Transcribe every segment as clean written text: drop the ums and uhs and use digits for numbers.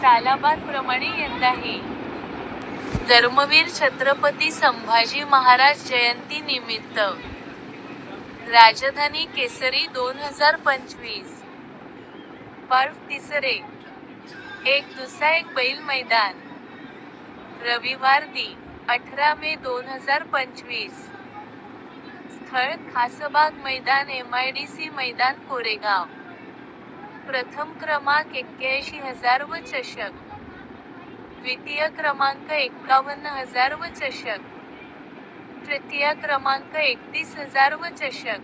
सालाबादप्रमाणे यंदाही धर्मवीर छत्रपती संभाजी महाराज जयंती निमित्त राजधानी केसरी 2025 पर्व तिसरे 1 बैल मैदान रविवार दि. 18 मे 2025 स्थळ खासबाग मैदान MIDC मैदान कोरेगाव प्रथम क्रमांक 81,000 व चषक द्वितीय क्रमांक 51,000 व चषक तृतीय क्रमांक 31,000 व चषक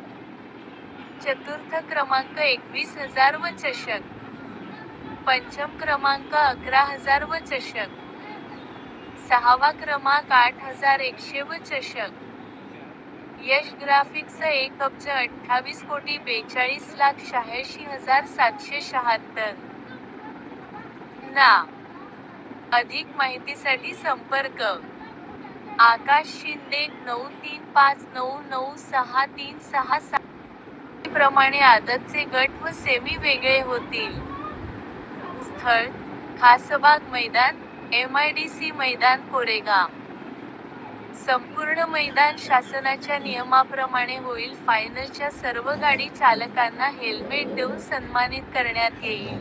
चतुर्थ क्रमांक 21,000 व चषक पंचम क्रमांक 11,000 व चषक सहावा क्रमांक 8,100 व चषक यश ग्राफिक्स 1,28,42,86,776 ना. अधिक माहितीसाठी संपर्क आकाश शिंदे 9359963667 प्रमाणे आदतचे गट व सेमी वेगळे होतील. स्थळ खासबाग मैदान MIDC मैदान कोरेगाव संपूर्ण मैदान शासनाच्या नियमाप्रमाणे होईल. फायनलच्या सर्व गाडी चालकांना हेल्मेट देऊन सन्मानित करण्यात येईल.